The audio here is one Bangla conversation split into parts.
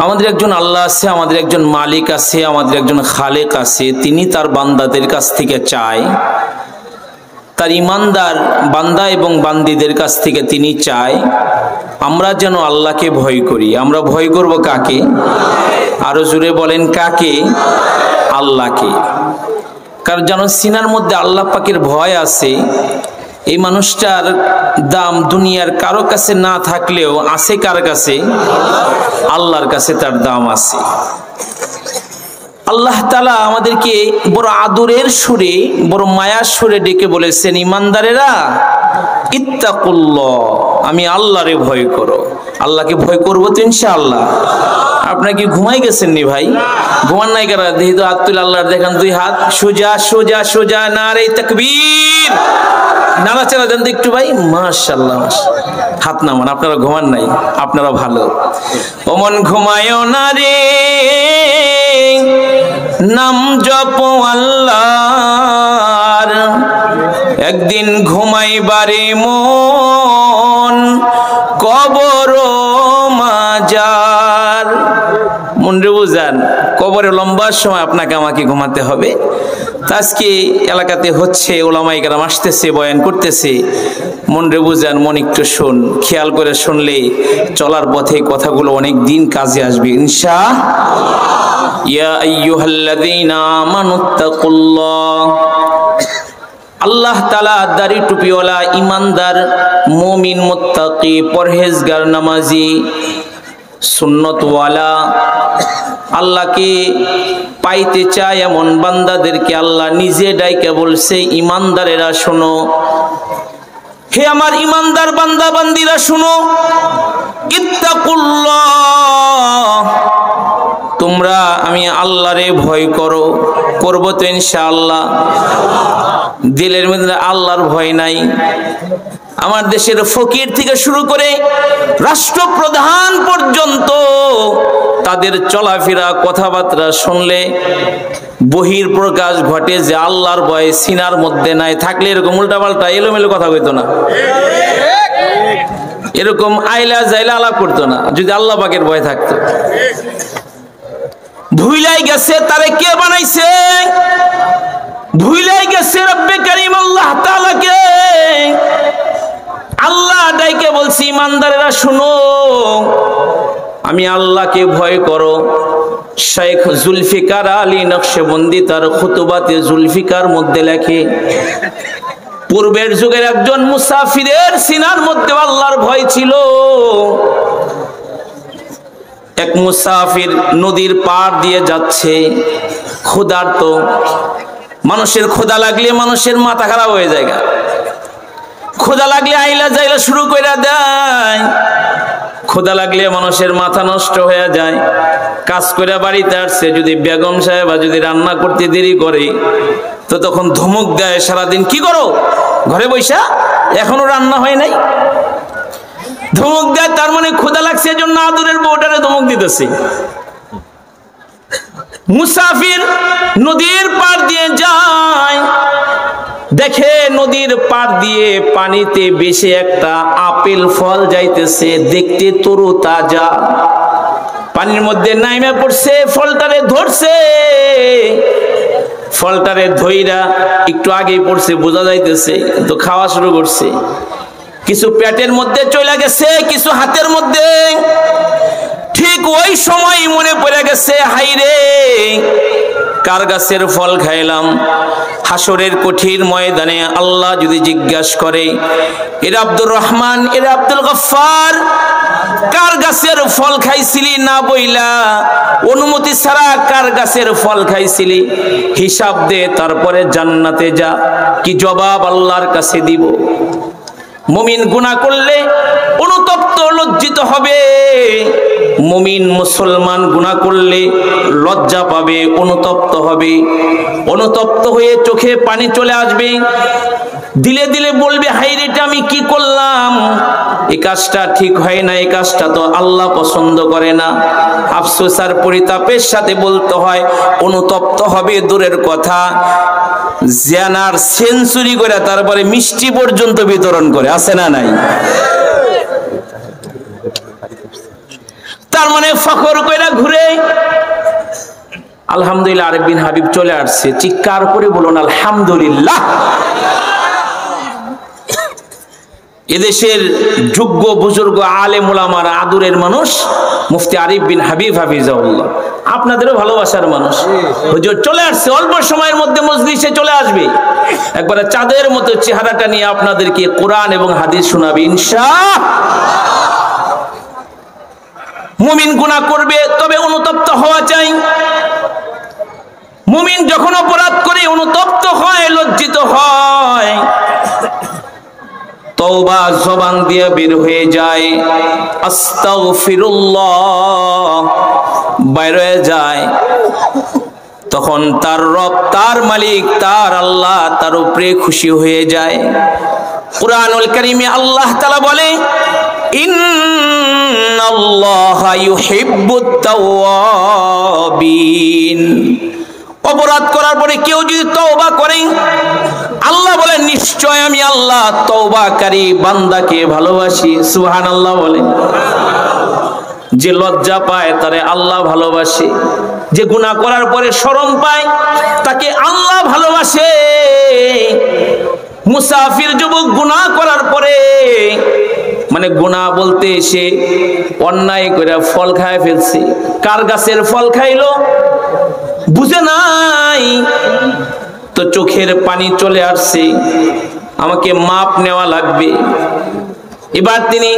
আমাদের একজন আল্লাহ আছে, আমাদের একজন মালিক আছে, আমাদের একজন খালেক আছে। তিনি তার বান্দাদের কাছ থেকে চায়, তার ইমানদার বান্দা এবং বান্দীদের কাছ থেকে তিনি চায় আমরা যেন আল্লাহকে ভয় করি। আমরা ভয় করব কাকে? আরো জোরে বলেন, কাকে? আল্লাহকে। কারণ যেন সিনার মধ্যে আল্লাহ পাকের ভয় আছে, এই মানুষটার দাম দুনিয়ার কারো কাছে না থাকলেও আছে কার কাছে? আল্লাহর কাছে তার দাম আছে। আল্লাহ তাআলা আমাদেরকে বড় আদরের সুরে, বড় মায়ার সুরে ডেকে বলেছেন, ইমানদারেরা ইত্তাকুল্লাহ, আমি আল্লাহরে ভয় করো। আল্লাহকে ভয় করবো তো ইনশাআল্লাহ। আপনারা কি ঘুমাই গেছেন নি ভাই? ঘুমান নাই কারা? দেখি তো হাত তুলে আল্লাহর দেখান, দুই হাত সোজা সোজা সোজা, নারে তাকবীর, নাড়াচাড়া দেন তো একটু ভাই। মাশাআল্লাহ, হাত নামান। আপনারা ঘুমান নাই, আপনারা ভালো। ওমন ঘুমায় না রে, নাম জপ আল্লাহর, একদিন ঘুমাইবারে মন কবর মাজার। মনরে বুঝান, কবরে লম্বা সময় আপনাকে আমাকে ঘুমাতে হবে। আজকে এলাকাতে হচ্ছে, ওলামায়ে কেরাম আসতেছে, বয়ান করতেছে। মনরে বুঝান, মন একটু শোন, খেয়াল করে শুনলে চলার পথে কথাগুলো অনেক দিন কাজে আসবে ইনশাআল্লাহ। ইয়া আইয়ুহাল্লাযীনা আমানুত্তাকুল্লাহ। আল্লাহ তাআলা দাড়ি টুপিওয়ালা ইমানদার মুমিন মুত্তাকি পরহেজগার নামাজি সুন্নতওয়ালা আল্লাহকে পাইতে চায় এমন বান্দাদেরকে আল্লাহ নিজে ডাইকে বলছে, ইমানদারেরা শোনো, হে আমার ইমানদার বান্দা বান্দিরা শোনো, ইত্তাকুল্লাহ, তোমরা আমি আল্লাহরে ভয় করো। করবো তো ইনশাআল্লাহ। দিলের মধ্যে আল্লাহর ভয় নাই। আমার দেশের ফকির থেকে শুরু করে রাষ্ট্রপ্রধান পর্যন্ত তাদের চলাফেরা কথাবার্তা শুনলে বহির প্রকাশ ঘটে যে আল্লাহর ভয় সিনার মধ্যে নাই। থাকলে এরকম উল্টাপাল্টা এলোমেলো কথা কইতো না, এরকম আইলা যাইলা আলাপ করতো না, যদি আল্লাহ পাকের ভয় থাকতো। ভুলাই গেছে তারে কে বানাইছে, ভুলাই গেছে রব্বে কারীম আল্লাহ তাআলাকে। আল্লাহ ডাইকে বলছি, ইমানদারেরা শুনো, আমি আল্লাহকে ভয় করো। শেখ জুলফিকার আলী নকশবন্দি তার খুতবাতে জুলফিকার মধ্যে লেখে, পূর্বের যুগের একজন মুসাফিরের সিনার মধ্যে আল্লাহর ভয় ছিল। এক মুসাফির নদীর পার দিয়ে যাচ্ছে, ক্ষুধার্ত। মানুষের ক্ষুধা লাগলে মানুষের মাথা খারাপ হয়ে যায়, ক্ষুধা লাগলে আইলা যাইলা শুরু করে দেয়, ক্ষুধা লাগলে মানুষের মাথা নষ্ট হয়ে যায়। কাজ করে বাড়িতে আসছে, যদি বেগম সাহেবা যদি রান্না করতে দেরি করে তো তখন ধমক দেয়, সারাদিন কি করো ঘরে বৈশা, এখনো রান্না হয় নাই। ধমক দেয়, তার মানে ক্ষুধা লাগছে, এজন্য আদরের বউটারে ধমক দিতেছে। মুসাফির নদীর পার দিয়ে যায়, দেখে নদীর পার দিয়ে পানিতে বেশি একটা আপেল ফল যাইতেছে, দেখতে তরু তাজা। পানির মধ্যে নাইমা পড়ছে, ফলটারে ধরছে, ফলটারে ধইরা একটু আগেই পড়ছে বোঝা যাইতেছে, তো খাওয়া শুরু করছে। কিছু পেটের মধ্যে চলে গেছে, কিছু হাতের মধ্যে। ঠিক ওই সময় মনে পড়ে গেছে, হাইরে কার গাছের ফল খাইলাম। হাসরের কঠিন ময়দানে আল্লাহ যদি জিজ্ঞাসা করে, এরা আব্দুর রহমান, এরা আব্দুল গফফার, কার গাছের ফল খাইছিলি না বইলা অনুমতি ছাড়া কার গাছের ফল খাইছিলি, হিসাব দে, তারপরে জান্নাতে যা। কি জবাব আল্লাহর কাছে দিব? মুমিন গুনাহ করলে অনুতপ্ত লজ্জিত হবে, মুমিন মুসলমান গুনাহ করলে লজ্জা পাবে, অনুতপ্ত হবে। অনুতপ্ত হয়ে চোখে পানি চলে আসবে, দিলে দিলে বলবে, হায়রে এটা আমি কি করলাম, এই কাজটা ঠিক হয় না, এই কাজটা তো আল্লাহ পছন্দ করে না। আফসোস আর পরিতাপের সাথে বলতে হয়, অনুতপ্ত হবে দূরের কথা, জিয়ানার সেঞ্চুরি করে তারপরে মিষ্টি পর্যন্ত বিতরণ করে, আছে না নাই? তার মানে ফখর কইরা ঘুরে। আলহামদুলিল্লাহ আরিফ বিন হাবিব চলে আসছে, চিৎকার করে বলুন আলহামদুলিল্লাহ। এদেশের যোগ্য বুজুর্গ আলেম ওলামার আদরের মানুষ মুফতি আরিফ বিন হাবিব হাফিজাহুল্লাহ, আপনাদেরও ভালোবাসার মানুষ। হুজুর চলে আসছে, অল্প সময়ের মধ্যে মজলিসে চলে আসবে, একবারে চাঁদের মতো চেহারাটা নিয়ে আপনাদেরকে কোরআন এবং হাদিস শোনাবে ইনশাআল্লাহ। মুমিন গুনাহ করবে তবে অনুতপ্ত হওয়া চাই। মুমিন যখন অপরাধ করে অনুতপ্ত হয়, লজ্জিত হয়, তওবা জবান দিয়ে বের হয়ে যায়, আস্তাগফিরুল্লাহ বাইর হয়ে যায়, তখন তার রব, তার মালিক, তার আল্লাহ তার উপরে খুশি হয়ে যায়। কুরআনুল কারীমে আল্লাহ তাআলা বলে, ইন্নাল্লাহা ইউহিব্বুত তাওয়াবিন। অপরাধ করার পরে কেউ যদি তওবা করে, আল্লাহ বলেন নিশ্চয় আমি আল্লাহ তওবাকারী বান্দাকে ভালোবাসি। সুবহানাল্লাহ বলেন। যে লজ্জা পায় তারে আল্লাহ ভালোবাসে, যে গুনাহ করার পরে শরম পায় তাকে আল্লাহ ভালোবাসে। মুসাফির যুবক গুনাহ করার পরে, মানে গুনাহ বলতে সে অন্যায় করে ফল খায় ফেলছে, কার গাছের ফল খাইলো বুঝে নাই, তো চোখের পানি চলে আসছে, আমাকে মাপ নেওয়া লাগবে। এবার তিনি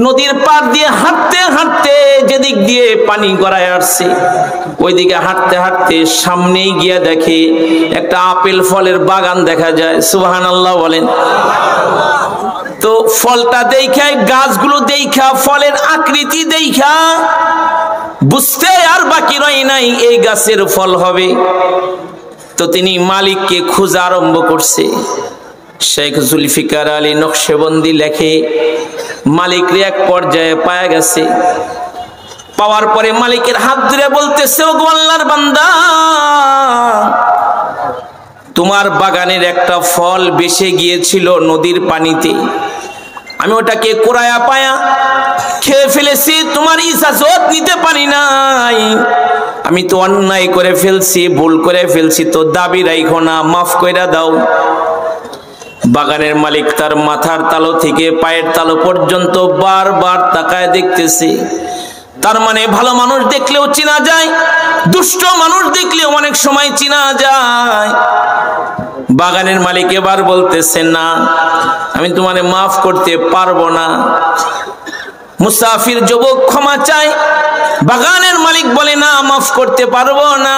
নদীর পাড় দিয়ে হাঁটতে হাঁটতে যেদিক দিয়ে পানি গড়ায় আসছে, ওইদিকে হাঁটতে হাঁটতে সামনেই গিয়ে দেখে একটা আপেল ফলের বাগান দেখা যায়। সুবহানাল্লাহ বলেন। তো ফলটা দেখা, গাছগুলো দেখা, ফলের আকৃতি দেখা বুঝতে আর বাকি রয় নাই এই গাছের ফল হবে। তো তিনি মালিককে খোঁজা আরম্ভ করছে। শেখ জুলফিকার আলী নকশবন্দি লেখে, মালিকরে এক পর্যায়ে পায়া গেছে। পাওয়ার পরে মালিকের হাত ধরে বলতেছে, ও গো আল্লাহর বান্দা, তোমার বাগানের একটা ফল বেশে গিয়েছিল নদীর পানিতে, আমি ওটাকে কুড়ায়া পায়া খেয়ে ফেলেছি, তোমার ইজাজত নিতে পারি নাই, আমি তো অন্যায় করে ফেলছি, ভুল করে ফেলছি, তো দাবি রাখো না, মাফ কইরা দাও। বাগানের মালিক তার মাথার তালু থেকে পায়ের তালু পর্যন্ত বারবার তাকায় দেখতেছে। তার মানে ভালো মানুষ দেখলেও চিনা যায়, দুষ্ট মানুষ দেখলেও অনেক সময় চিনা যায়। বাগানের মালিক এবার বলতেছে, না আমি তোমারে মাফ করতে পারবো না। মুসাফির যুবক ক্ষমা চায়, বাগানের মালিক বলে, না মাফ করতে পারবো না।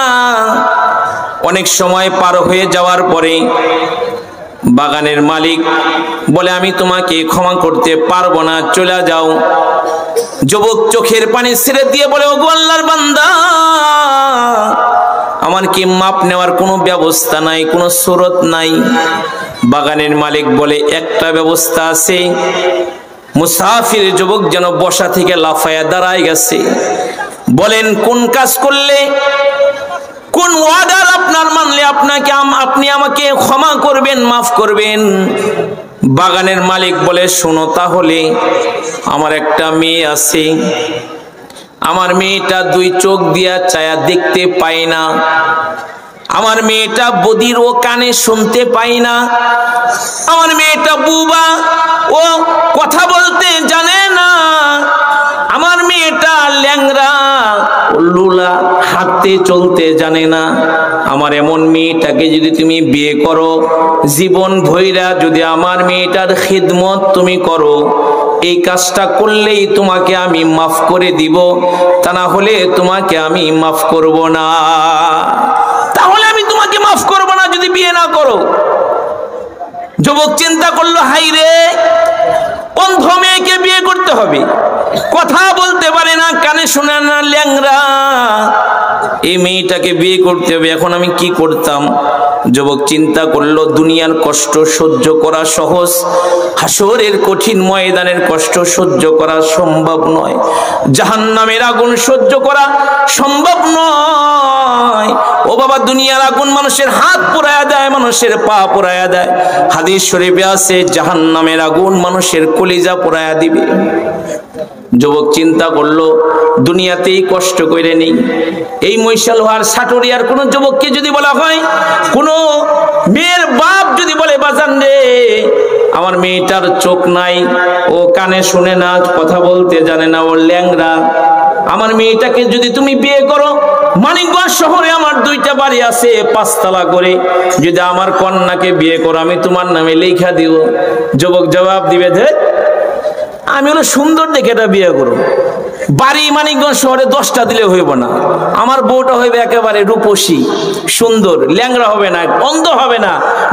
অনেক সময় পার হয়ে যাওয়ার পরে বাগানের মালিক বলে, আমি তোমাকে ক্ষমা করতে পারবো না, চলে যাও। যুবক চোখের পানি ছেড়ে দিয়ে বলে, ওগো আল্লাহর বান্দা, আমার কি মাপ নেওয়ার কোনো ব্যবস্থা নাই, কোনো সুরত নাই? বাগানের মালিক বলে, একটা ব্যবস্থা আছে। মুসাফির যুবক যেন বসা থেকে লাফায়া দাঁড়ায় গেছে। বলেন, কোন কাজ করলে, কোন ওয়াদার আপনার মানলে আপনি আমাকে ক্ষমা করবেন, মাফ করবেন? বাগানের মালিক বলে, শোনো তাহলে, আমার একটা মেয়ে আছে, আমার মেয়েটা দুই চোখ দিয়া চায়া দেখতে পায় না, আমার মেয়েটা বদির ও কানে শুনতে পাই না, আমার মেয়েটা বুবা, ও কথা বলতে জানে না, আমার মেয়েটা ল্যাংড়া লুলা, হাঁটতে চলতে জানে না। আমার এমন মেয়েটাকে যদি তুমি বিয়ে করো, জীবন ভৈরা যদি আমার মেয়েটার খিদমত তুমি করো, এই কাজটা করলেই তোমাকে আমি মাফ করে দিব, তা না হলে তোমাকে আমি মাফ করব না। তাহলে আমি তোমাকে মাফ করব না যদি বিয়ে না করো। যুবক চিন্তা করলো, হাই রে, অন্ধ মেয়েকে বিয়ে করতে হবে, কথা বলতে পারে না, কানে শোনে না, ল্যাংড়া, এই মেয়েটাকে বিয়ে করতে হবে, এখন আমি কি করতাম? যুবক চিন্তা করলো, দুনিয়ার কষ্ট সহ্য করা সহজ, হাসরের কঠিন ময়দানের কষ্ট সহ্য করা সম্ভব নয়, জাহান্নামের আগুন সহ্য করা সম্ভব নয়। ও বাবা, দুনিয়ার আগুন মানুষের হাত পোড়ায়া দেয়, মানুষের পা পোড়ায়া দেয়। হাদিস শরীফে আছে, জাহান্নামের আগুন মানুষের কলিজা পোড়ায়া দিবে। যুবক চিন্তা করলো দুনিয়াতেই কষ্ট করে নেই। এই মৈশালহার সাটুরিয়ার কোন যুবককে যদি বলা হয়, কোন মেয়ের বাপ যদি বলে বাজান রে আমার মেয়েটার চোখ নাই, ও কানে শুনে না, কথা বলতে জানে না, ও ল্যাংড়া, আমার মেয়েটাকে যদি তুমি বিয়ে করো, মানিকগঞ্জ শহরে আমার 2টা বাড়ি আছে 5 তলা করে, যদি আমার কন্যাকে বিয়ে করো আমি তোমার নামে লেখা দিব। যুবক জবাব দিবে, ধে আমি হলো সুন্দর দেখে এটা বিয়ে করো, বাড়ি মানিকগঞ্জ শহরে 10টা দিলে হইব না, আমার বউটা হইবে একেবারে রূপসী সুন্দর, ল্যাংড়া হবে না, অন্ধ হবে না,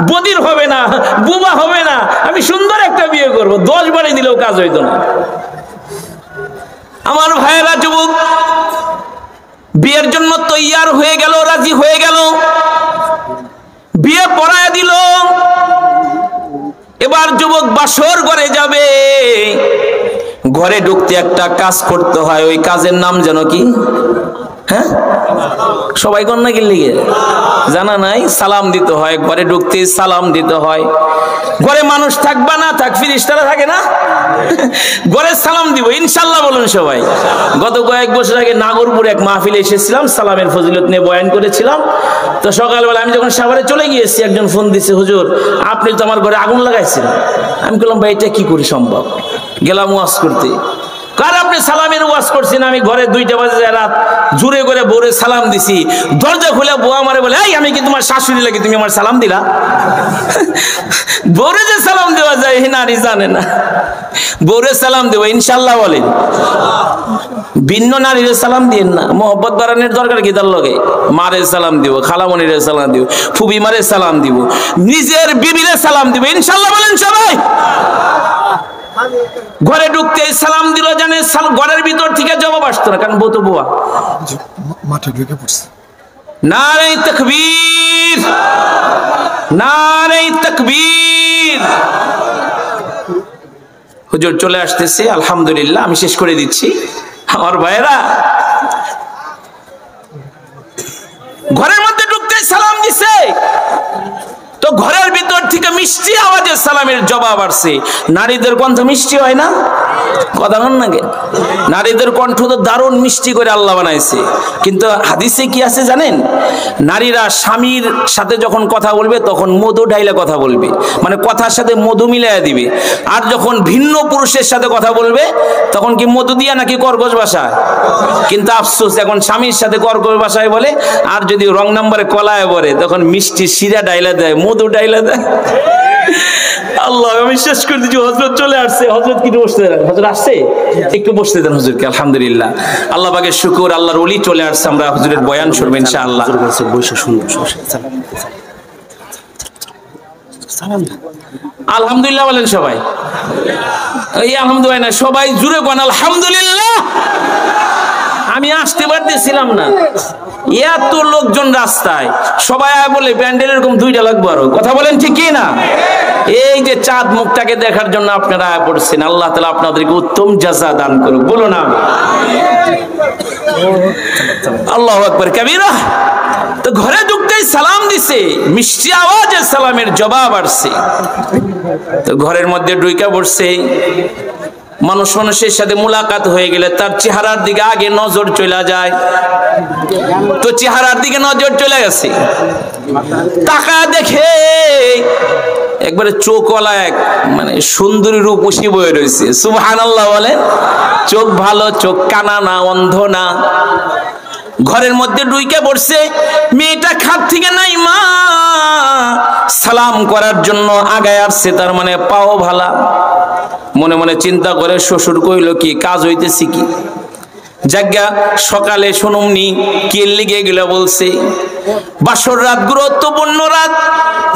বদির হবে না, বুবা হবে না, আমি সুন্দর একটা বিয়ে করব, 10 বাড়ি দিলেও কাজ হইতো না। আমার ভাইয়েরা, যুবক বিয়ের জন্য তৈয়ার হয়ে গেল, রাজি হয়ে গেল, বিয়ে পড়ায় দিল। এবার যুবক বাসর ঘরে যাবে, ঘরে ঢুকতে একটা কাজ করতে হয়, ওই কাজের নাম যেন কি? হ্যাঁ, সবাই কন্যা কি লিগে জানা নাই? সালাম দিতে হয়, ঘরে ঢুকতে সালাম দিতে হয়। ঘরে মানুষ থাকবা না থাক, ফিরিস্তারা থাকে না, ঘরে সালাম দিব ইনশাল্লাহ বলুন সবাই। গত কয়েক বছর আগে নাগরপুরে এক মাহফিলে এসেছিলাম, সালামের ফজিলত নিয়ে বয়ান করেছিলাম। তো সকালবেলা আমি যখন সাভারে চলে গিয়েছি, একজন ফোন দিছে, হুজুর আপনি তো আমার ঘরে আগুন লাগাইছেন। আমি বললাম ভাই এটা কি করে সম্ভব? গেলাম ওয়াজ করতে, কার আপনি সালামের ওয়াজ করছেন? আমি ঘরে 2টা বাজে রাত জুড়ে করে বউরে সালাম দিছি, দরজা খুলে বউ আমারে বলে, এই আমি কি তোমার শাশুড়ি লাগি, তুমি আমার সালাম দিলা? বউরে যে সালাম দেওয়া যায় এই নারী জানে না। বউরে সালাম দেবো ইনশাল্লাহ বলেন, ভিন্ন নারীরে সালাম দিন না, মোহব্বত বাড়ানোর দরকার কি? তার লগে মারে সালাম দিব, খালামণিরে সালাম দিব, ফুবি মারে সালাম দিব, নিজের বিবিরে সালাম দিব ইনশাল্লাহ বলেন সবাই। ঘরে ঢুকতে সালাম দিল, জানে ঘরের ভিতর থেকে জবাব আসতো না, কারণ বউ তো বুয়া। মাঠে ঢুকে পড়ছে, নারে তাকবীর, নারে তাকবীর। হুজুর চলে আসতেছে, আলহামদুলিল্লাহ, আমি শেষ করে দিচ্ছি। আমার ভাইয়েরা, ঘরের মধ্যে ঢুকতে সালাম দিছে, তো ঘরের ভিতর থেকে মিষ্টি আওয়াজে সালামের জবাব আসছে। নারীদের কণ্ঠ মিষ্টি হয় না? কথা বল না, নারীদের কণ্ঠ তো দারুণ মিষ্টি করে আল্লাহ বানাইছে। কিন্তু হাদিসে কি আছে জানেন? নারীরা স্বামীর সাথে যখন কথা বলবে তখন মধু ঢাইলে কথা বলবে, মানে কথার সাথে মধু মিলাইয়া দিবে। আর যখন ভিন্ন পুরুষের সাথে কথা বলবে তখন কি মধু দিয়া নাকি কর্কশ ভাষায়? কিন্তু আফসোস, এখন স্বামীর সাথে কর্কশ ভাষায় বলে, আর যদি রং নাম্বারে কলায় বলে তখন মিষ্টি শিরা ডাইলা দেয়, মধু ডাইলা দেয়। আল্লাহ, আমি শেষ করে দিচ্ছি। হযরত চলে আসছে, হযরত কি বসতে দেন? হযরত আসছে, একটু বসতে দেন হুজুরকে। আলহামদুলিল্লাহ, আল্লাহ পাকের শুকর, আল্লাহর ওলি চলে আসছে, আমরা হুজুরের বয়ান শুনবো ইনশাআল্লাহ। আলহামদুলিল্লাহ বলেন সবাই। এই আলহামদুলিল্লাহ না, সবাই জুড়ে কোন আলহামদুলিল্লাহ। আমি আসতে পারতেছিলাম না, এত লোকজন রাস্তায়, সবাই বলে প্যান্ডেল এরকম 2টা লাগবে আরো। কথা বলেন ঠিক কি না? এই যে চাঁদ মুখটাকে দেখার জন্য আপনারা আয়া পড়ছেন, আল্লাহ তাআলা আপনাদেরকে উত্তম জাযা দান করুক, বলো না আল্লাহু আকবার কাবীরা। তো ঘরে ঢুকতেই সালাম দিছে, মিষ্টি আওয়াজে সালামের জবাব আসছে। তো ঘরের মধ্যে ঢুইকা পড়ছে, মানুষের সাথে মুলাকাত হয়ে গেলে তার চেহারার দিকে আগে নজর চলে যায়। তো চেহারার দিকে নজর চলে গেছে, তাকা দেখে একবারে চোখওয়ালা এক মানে সুন্দরী রূপসী বয়ে রয়েছে। সুবহানাল্লাহ বলেন। চোখ ভালো, চোখ কানা না, অন্ধ না। ঘরের মধ্যে ঢুইকে পড়ছে, মেয়েটা খাট থেকে নাই মা সালাম করার জন্য আগায় আসছে, তার মানে পাও ভালা। মনে মনে চিন্তা করে শ্বশুর কইল কি কাজ হইতেছি কি, জায়গা সকালে শুনুমনি কি লিগে গেলে বলছে বাসর রাত গুরুত্বপূর্ণ রাত,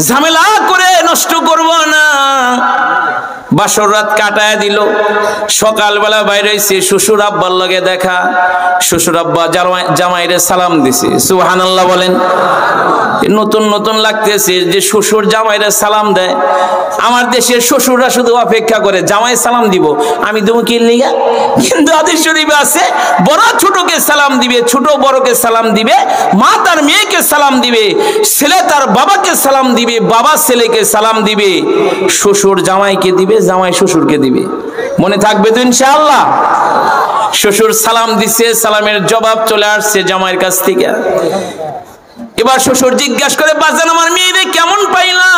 ঝামেলা করে নষ্ট করব না। বাসর রাত কাটায় দিল, সকালবেলা বাইরে হইছে, শ্বশুর আব্বার লগে দেখা, শ্বশুর আব্বা জামাইরে সালাম দিছে। সুবহানাল্লাহ বলেন। নতুন নতুন লাগতেছে যে শ্বশুর জামাইরা সালাম দেয়। আমার দেশের শ্বশুররা শুধু অপেক্ষা করে জামাই সালাম দিব, আমি দেবো কি লিগা। কিন্তু হাদিস শরীফে আছে বড় ছোটকে সালাম দিবে, ছোট বড়কে সালাম দিবে, মা তার মেয়েকে সালাম দিবে, ছেলে তার বাবাকে সালাম দিবে, বাবা ছেলেকে সালাম দিবে, শ্বশুর জামাইকে দিবে, জামাই শ্বশুরকে দিবে। মনে থাকবে তো ইনশাআল্লাহ? শ্বশুর সালাম দিছে, সালামের জবাব চলে আসছে জামাইয়ের কাছ থেকে। এবার শ্বশুর জিজ্ঞাসা করে বাজান আমার মেয়েরে কেমন পাইলা?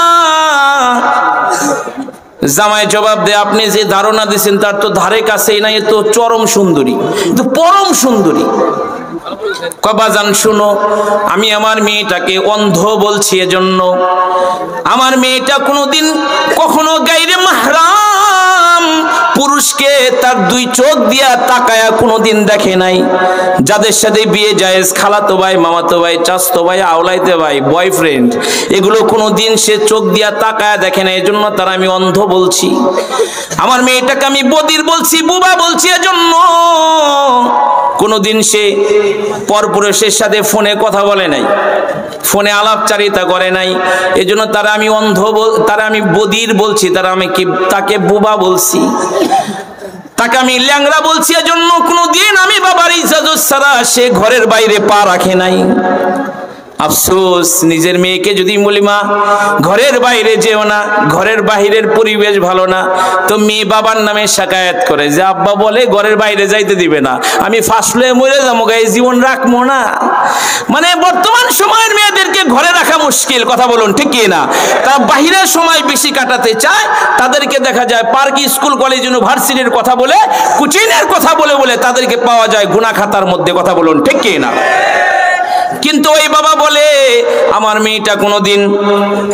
জামাই জবাব দেয় আপনি যে ধারণা দিচ্ছেন তার তো ধারে কাছেই নাই, এ তো চরম সুন্দরী, তো পরম সুন্দরী। বাজান শুনো, আমি আমার মেয়েটাকে অন্ধ বলছি এজন্য, আমার মেয়েটা কোনোদিন কখনো গায়রে মাহরাম পুরুষকে তার দুই চোখ দিয়া তাকায়া কোনোদিন দেখে নাই। যাদের সাথে বিয়ে জায়েজ, খালাতো ভাই, মামাতো ভাই, চাচতো ভাই, আওলাইতে ভাই, বয়ফ্রেন্ড, এগুলো কোনোদিন সে চোখ দিয়া তাকায়া দেখে না, এজন্য তার আমি অন্ধ বলছি। আমার মেয়েটাকে আমি বদির বলছি, বুবা বলছি এজন্য কোনোদিন সে পরপুরুষের সাথে ফোনে কথা বলে নাই, ফোনে আলাপচারিতা করে নাই, এজন্য তারা আমি অন্ধ, তারা আমি বদির বলছি, তারা আমি কি তাকে বুবা বলছি, তাকে আমি ল্যাংড়া বলছি। এজন্য কোনোদিন আমি বাবার ইজাজত ছাড়া সে ঘরের বাইরে পা রাখে নাই। আফসোস, নিজের মেয়েকে যদি বলি মা ঘরের বাইরে যেও না, ঘরের বাহিরের পরিবেশ ভালো না, তো মেয়ে বাবার নামে শাকায়াত করে যে আব্বা বলে ঘরের বাইরে যাইতে দিবে না, আমি ফাঁসলে মরে যাবো, গায়ে জীবন রাখবো না। মানে বর্তমান সময়ের মেয়েদেরকে ঘরে রাখা মুশকিল, কথা বলুন ঠিক কি না? তারা বাহিরের সময় বেশি কাটাতে চায়, তাদেরকে দেখা যায় পার্ক, স্কুল, কলেজ, ইউনিভার্সিটির কথা বলে, কোচিংয়ের কথা বলে বলে তাদেরকে পাওয়া যায় গুনাহ খাতার মধ্যে, কথা বলুন ঠিক কি না? কিন্তু ওই বাবা বলে আমার মেয়েটা কোনোদিন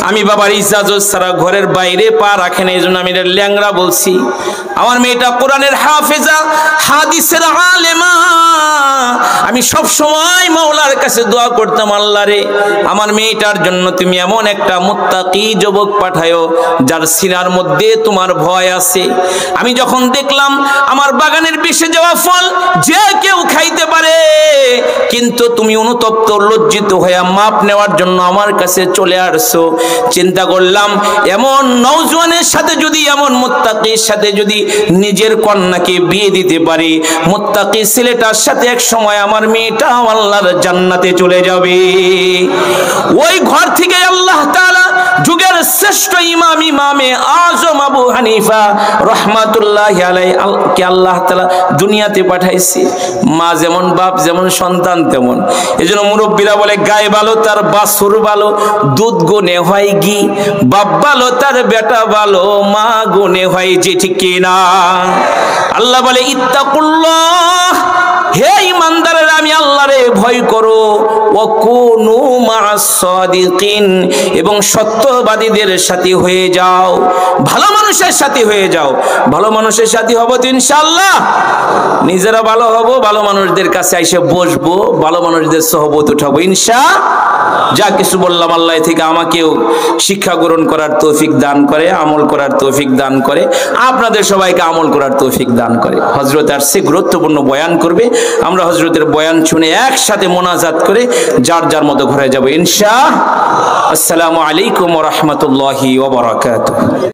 আমি বাবার ইজাজত ছাড়া ঘরের বাইরে পা রাখে না, এই জন্য আমি ল্যাংড়া বলছি। আমার মেয়েটা কোরআনের হাফেজা, হাদিসের আলেমা। আমি সব সময় মাওলার কাছে দোয়া করতাম, আল্লাহ রে আমার মেয়েটার জন্য তুমি এমন একটা মুত্তাকি যুবক পাঠায়ো যার সিনার মধ্যে তোমার ভয় আছে। আমি যখন দেখলাম আমার বাগানের বেশে যাওয়া ফল যে কেউ খাইতে পারে, কিন্তু তুমি অনুতপ্ত লজ্জিত হয়ে মাপ নেওয়ার জন্য আমার কাছে চলে আসছো, চিন্তা করলাম এমন নওজওয়ানের সাথে যদি, এমন মুত্তাকির সাথে যদি নিজের কন্যাকে বিয়ে দিতে পারি, মুত্তাকি ছেলেটার সাথে এক সময় আমার মেয়েটা আল্লাহর জান্নাতে চলে যাবে। ওই ঘর থেকে আল্লাহ তাআলা যুগের শ্রেষ্ঠ ইমাম, ইমামে আজম আবু হানিফা রহমাতুল্লাহি আলাইহি কে আল্লাহ তাআলা দুনিয়াতে পাঠাইছে। মা যেমন বাপ যেমন সন্তান তেমন। এজন্য মুরব্বীরা বলে গায়ে ভালো তার বাছুর ভালো, দুধ গুনে হয় ঘি, বাপ ভালো তার বেটা ভালো, মা গুনে হয় যে, ঠিক কিনা? আল্লাহ বলে ইত্তাকুল্লাহ, হে ইমানদারেরা আমি আল্লাহরে ভয় করো, ওয়াকুনু মা'আস সাদিকিন, এবং সত্যবাদীদের সাথী হয়ে যাও, ভালো মানুষের সাথী হয়ে যাও। ভালো মানুষের সাথী হব তো ইনশাআল্লাহ, নিজেরা ভালো হব, ভালো মানুষদের কাছে এসে বসবো, ভালো মানুষদের সহবত উঠাবো ইনশাআল্লাহ। যা কিছু বললাম আল্লাহ থেকে আমাকেও শিক্ষা গ্রহণ করার তৌফিক দান করে, আমল করার তৌফিক দান করে, আপনাদের সবাইকে আমল করার তৌফিক দান করে। হযরত আসছে গুরুত্বপূর্ণ বয়ান করবে, আমরা হযরতের বয়ান শুনে একসাথে মোনাজাত করে যার যার মতো ঘরে যাব ইনশাআল্লাহ। আসসালামু আলাইকুম ওয়া রাহমাতুল্লাহি ওয়া বারাকাতুহু।